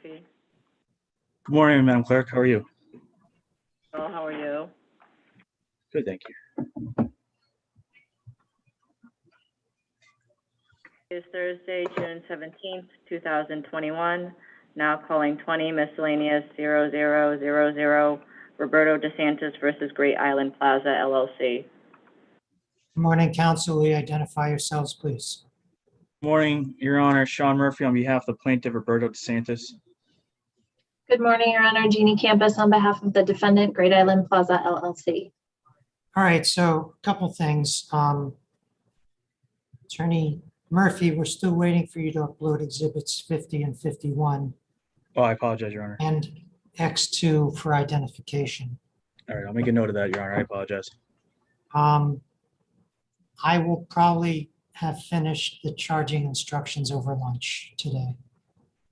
Murphy. Good morning, Madam Clerk. How are you? Well, how are you? Good, thank you. It is Thursday, June 17th, 2021. Now calling 20 miscellaneous 0000 Roberto DeSantis versus Great Island Plaza LLC. Good morning, counsel. Will you identify yourselves, please? Morning, Your Honor. Sean Murphy on behalf of the plaintiff, Roberto DeSantis. Good morning, Your Honor. Jeannie Campus on behalf of the defendant, Great Island Plaza LLC. All right, so a couple things. Attorney Murphy, we're still waiting for you to upload exhibits 50 and 51 Oh, I apologize, Your Honor. and X2 for identification. All right, I'll make a note of that, Your Honor. I apologize. I will probably have finished the charging instructions over lunch today,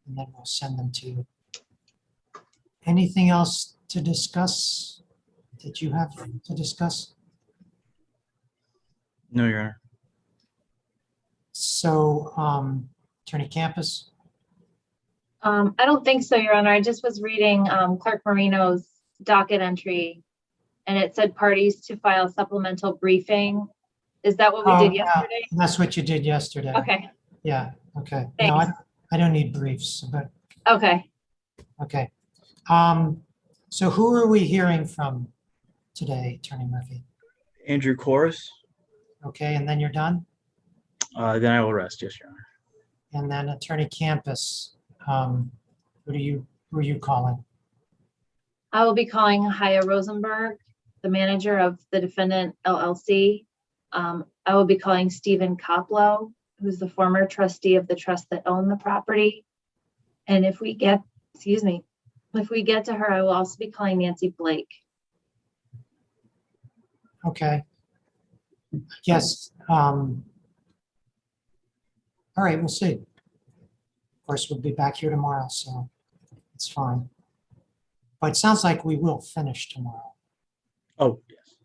and then we'll send them to you. Anything else to discuss that you have to discuss? No, Your Honor. So, Attorney Campus? I don't think so, Your Honor. I just was reading Clerk Marino's docket entry, and it said parties to file supplemental briefing. Is that what we did yeah, yesterday? That's what you did yesterday. Okay, Yeah, okay. No, thanks. I don't need briefs, but, Okay. okay. So who are we hearing from today, Attorney Murphy? Andrew Corus. Okay, and then you're done? Then I will rest. Yes, Your Honor. And then Attorney Campus, who are you calling? I will be calling Haya Rosenberg, the manager of the defendant LLC. I will be calling Stephen Koplow, who's the former trustee of the trust that owned the property. And if we get to her, I will also be calling Nancy Blake. Okay. Yes. All right, we'll see. Of course, we'll be back here tomorrow, so it's fine. But it sounds like we will finish tomorrow. Oh, yes.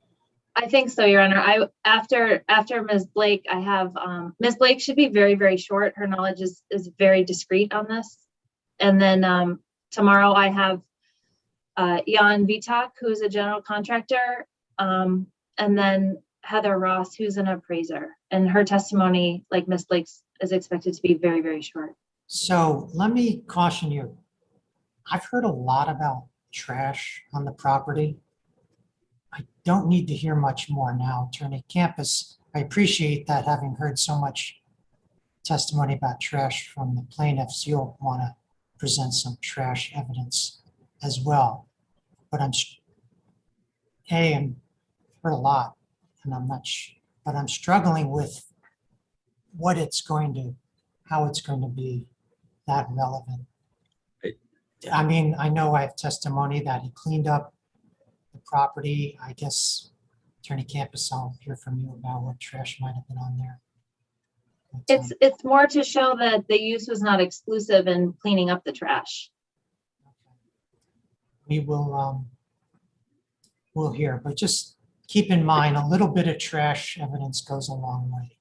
I think so, Your Honor. After Ms. Blake, I have Ms. Blake should be very, very short. Her knowledge is very discreet on this. And then tomorrow I have Jan Vitak, who's a general contractor, and then Heather Ross, who's an appraiser. And her testimony, like Ms. Blake's, is expected to be very, very short. So let me caution you. I've heard a lot about trash on the property. I don't need to hear much more now, Attorney Campus. I appreciate that, having heard so much testimony about trash from the plaintiffs, you'll want to present some trash evidence as well. But I'm heard a lot, and but I'm struggling with how it's going to be that relevant. I mean, I know I have testimony that he cleaned up the property. I guess, Attorney Campus, I'll hear from you about what trash might have been on there. But, It's more to show that the use was not exclusive in cleaning up the trash. we will we'll hear, but just keep in mind, a little bit of trash evidence goes a long way.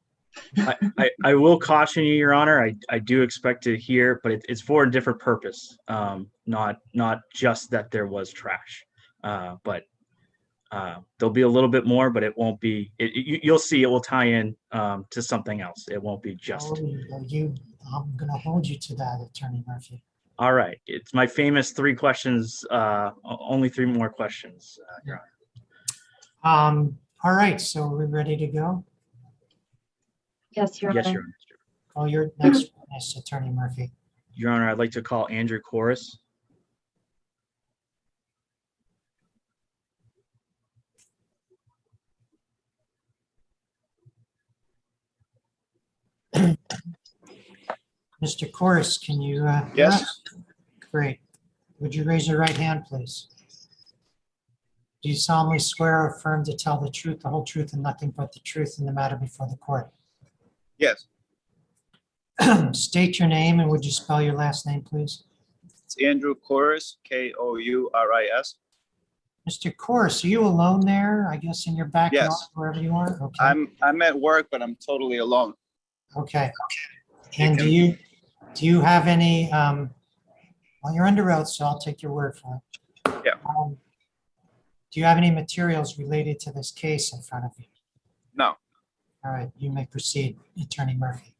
I will caution you, Your Honor. I do expect to hear, but it's for a different purpose. Not just that there was trash, but there'll be a little bit more, but it won't be. You'll see. It will tie in to something else. It won't be just. I'm going to hold you to that, Attorney Murphy. All right. It's my famous 3 questions. Only 3 more questions, Your Honor. All right, so are we ready to go? Yes, Your Yes, Honor. Your Honor. Call your next witness, Attorney Murphy. Your Honor, I'd like to call Andrew Corus. Mr. Corus, can you? Hear Yes. us? Great. Would you raise your right hand, please? Do you solemnly swear or affirm to tell the truth, the whole truth, and nothing but the truth in the matter before the court? Yes, State your name, and would you spell your last name, please? it's Andrew Couris, Kouris. Mr. Corus, are you alone there? I guess in your backyard, Yes. wherever you are? Okay. I'm at work, but I'm totally alone. Okay. And do you have any Well, you're under oath, so I'll take your word for it. Yeah. Do you have any materials related to this case in front of you? No, All right, you may proceed, Attorney Murphy.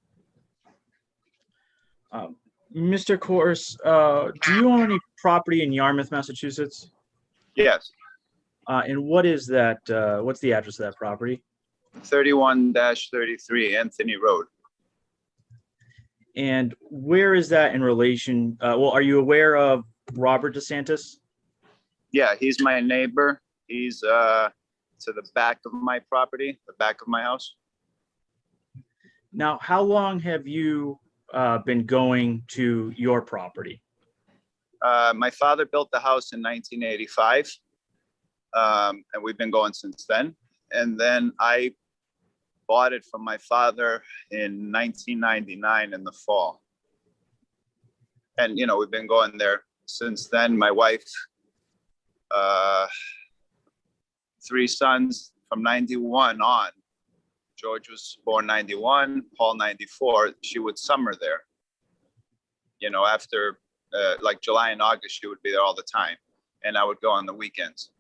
Mr. Corus, do you own any property in Yarmouth, Massachusetts? yes, And what is that, what's the address of that property? 31-33 Anthony Road. And where is that in relation, well, are you aware of Robert DeSantis? Yeah, he's my neighbor. He's to the back of my property, the back of my house. Now, how long have you been going to your property? My father built the house in 1985, and we've been going since then. And then I bought it from my father in 1999 in the fall. And, you know, we've been going there since then. My wife, 3 sons from 91 on. George was born 91, Paul 94. She would summer there. You know, after like July and August, she would be there all the time. And I would go on the weekends.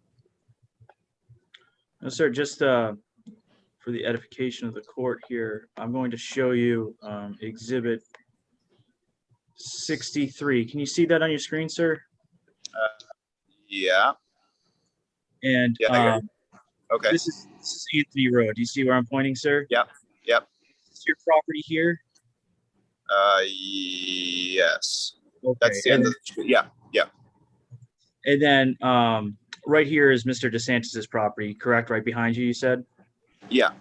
No, sir, just for the edification of the court here, I'm going to show you Exhibit 63. Can you see that on your screen, sir? Yeah. And Yeah, I got it. Okay. this is Anthony Road. Do you see where I'm pointing, sir? Yep. Yep. Is your property here? Yes. Okay. That's the end of the street. Yeah. Yeah. And then right here is Mr. DeSantis's property, correct? Right behind you, you said? Yeah.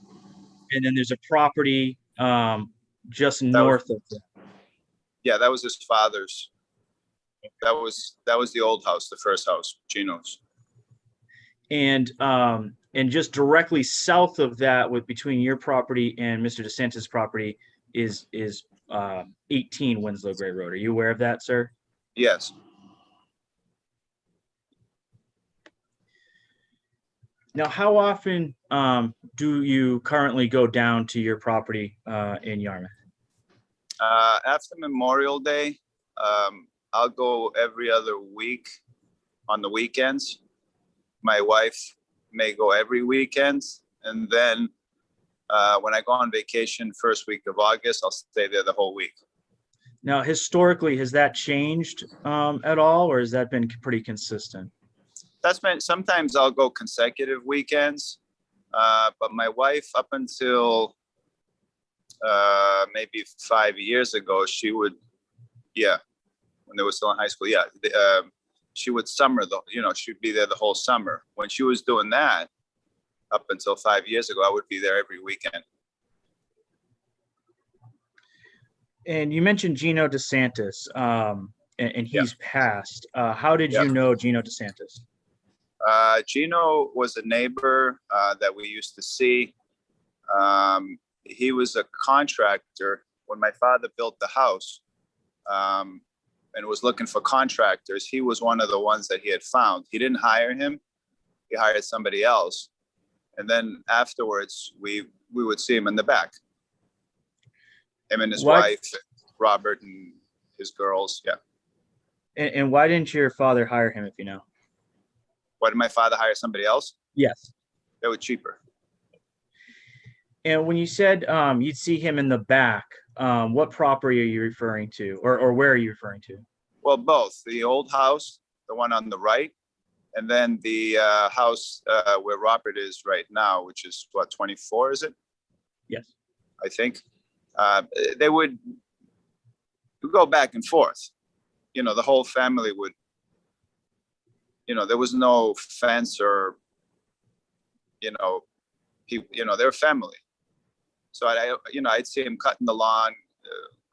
And then there's a property just north of that. Yeah. That was his father's. That was the old house, the first house, Gino's. And just directly south of that, with between your property and Mr. DeSantis' property, is 18 Winslow Gray Road. Are you aware of that, sir? Yes. Now, how often do you currently go down to your property in Yarmouth? After Memorial Day, I'll go every other week on the weekends. My wife may go every weekend. And then when I go on vacation first week of August, I'll stay there the whole week. Now, historically, has that changed at all, or has that been pretty consistent? That's been, sometimes I'll go consecutive weekends. But my wife, up until maybe 5 years ago, she would, when they were still in high school, she would summer, she'd be there the whole summer. When she was doing that, up until 5 years ago, I would be there every weekend. And you mentioned Gino DeSantis, and he's passed. How did you know Gino DeSantis? Gino was a neighbor that we used to see. He was a contractor when my father built the house and was looking for contractors. He was one of the ones that he had found. He didn't hire him. He hired somebody else. And then afterwards, we would see him in the back. Him and his wife, Robert, and his girls. Yeah. And why didn't your father hire him, if you know? Why did my father hire somebody else? Yes. They were cheaper. And when you said you'd see him in the back, what property are you referring to, or where are you referring to? Well, both. The old house, the one on the right, and then the house where Robert is right now, which is what, 24, is it? Yes. I think. They would go back and forth. You know, the whole family would, there was no fence or, people, they're family. So I'd see him cutting the lawn,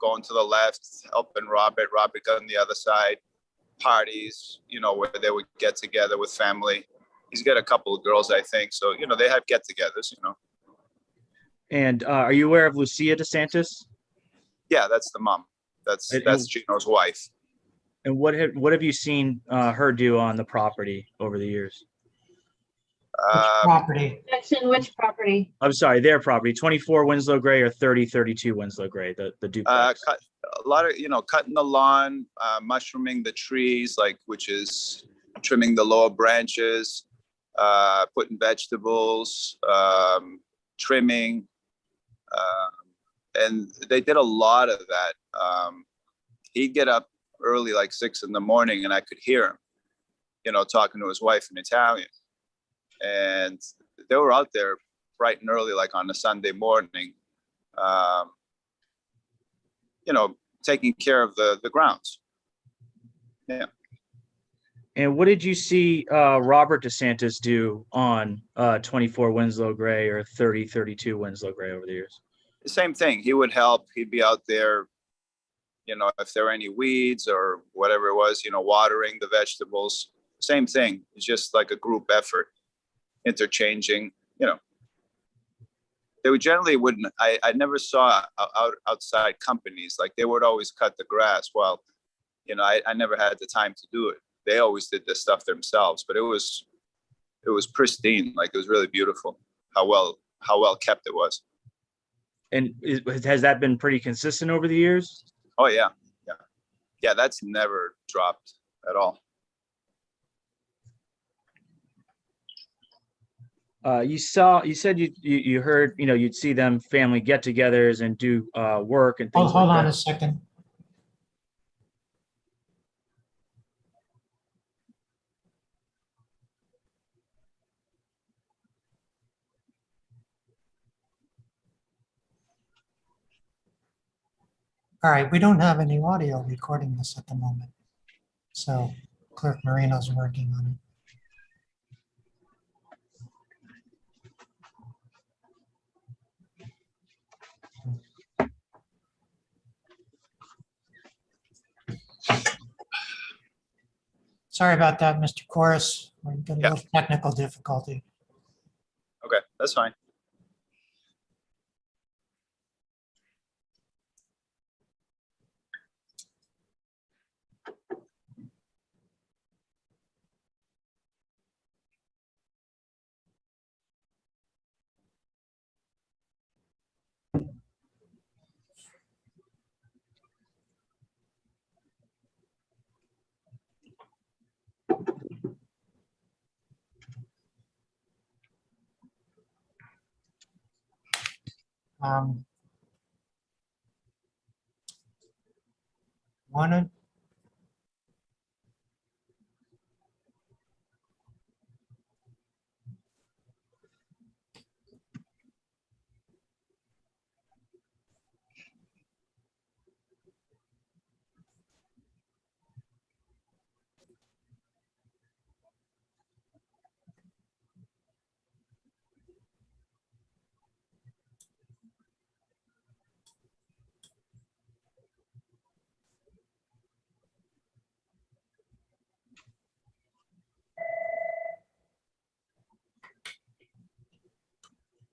going to the left, helping Robert on the other side, parties, where they would get together with family. He's got a couple of girls, I think. So, they have get-togethers, And are you aware of Lucia DeSantis? Yeah, that's the mom. That's Gino's wife. And what have you seen her do on the property over the years? Property. Section, which property? I'm sorry, their property, 24 Winslow Gray or 3032 Winslow Gray, the duplex. cut a lot of, cutting the lawn, mushrooming the trees, like, which is trimming the lower branches, putting vegetables, trimming. And they did a lot of that. He'd get up early, like 6 in the morning, and I could hear him, talking to his wife in Italian. And they were out there bright and early, like on a Sunday morning, taking care of the grounds. Yeah. And what did you see Robert DeSantis do on 24 Winslow Gray or 3032 Winslow Gray over the years? Same thing. He would help. He'd be out there, if there were any weeds or whatever it was, watering the vegetables. Same thing. It's just like a group effort, interchanging, They would generally wouldn't, I never saw outside companies, like they would always cut the grass. Well, I never had the time to do it. They always did this stuff themselves, but it was pristine. Like, it was really beautiful how well kept it was. And has that been pretty consistent over the years? Oh yeah. Yeah. That's never dropped at all. You said you heard, you'd see them family get-togethers and do work and things Hold like on that. a second. All right, we don't have any audio recording this at the moment. So Clerk Marino's working on it. Sorry about that, Mr. Corus. We're getting a little technical difficulty. Okay, that's fine. Wanted.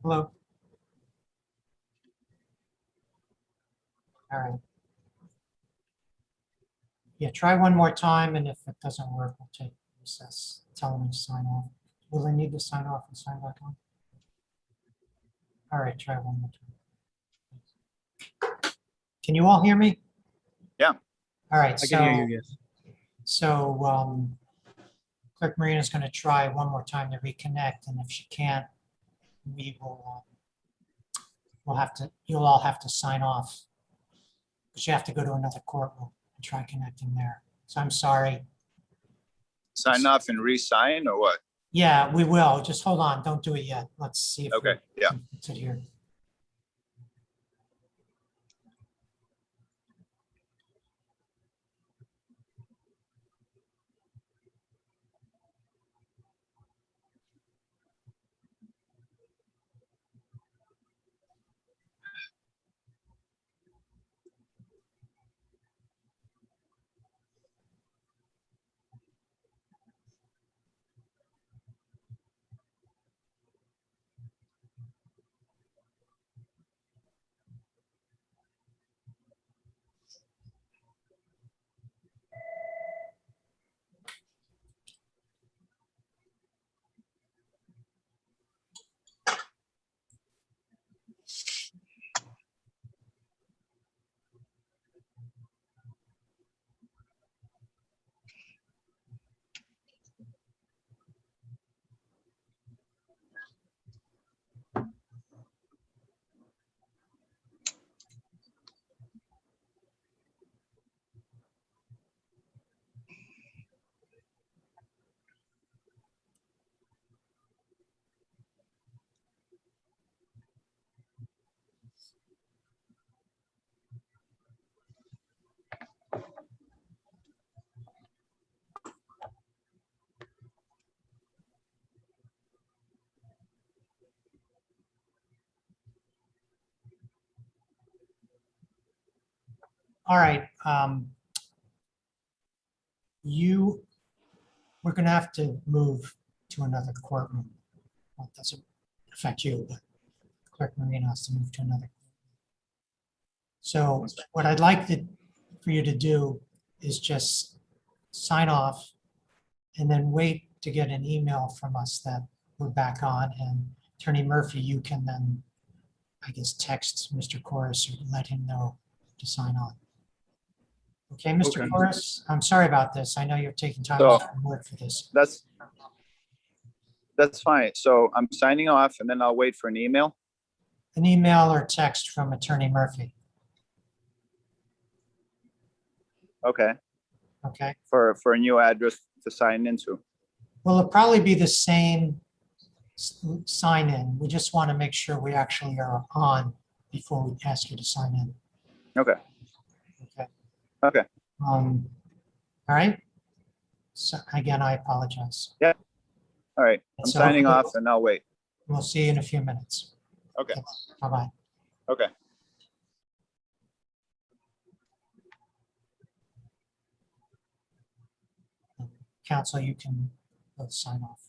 Hello. All right. Yeah, try one more time, and if it doesn't work, we'll take recess. Tell them to sign off. Will they need to sign off and sign back on? All right, try one more time. Can you all hear me? Yeah. All right, I can hear you, yes. so Clerk Marina's going to try one more time to reconnect, and if she can't, we will. You'll all have to sign off, because you have to go to another courtroom and try connecting there. So I'm sorry. Sign off and re-sign or what? Yeah, we will. Just hold on. Don't do it yet. Let's see if Okay, we yeah. can fix it here. All right. We're gonna have to move to another courtroom. Well, it doesn't affect you, but Clerk Marino has to move to another. So what I'd like for you to do is just sign off and then wait to get an email from us that we're back on. And Attorney Murphy, you can then, I guess, text Mr. Corus or let him know to sign on. Okay, Mr. Okay. Corus, I'm sorry about this. I know you're taking time So- off from work for this. That's fine. So I'm signing off and then I'll wait for an email. An email or text from Attorney Murphy, Okay, okay? for a new address to sign into. Well, it'll probably be the same sign in. We just want to make sure we actually are on before we ask you to sign in, Okay, okay? okay. All right? So again, I apologize. All right. I'm So signing hopefully- off and I'll wait. We'll see you in a few minutes. Okay, Bye-bye. okay. Counsel, you can both sign off.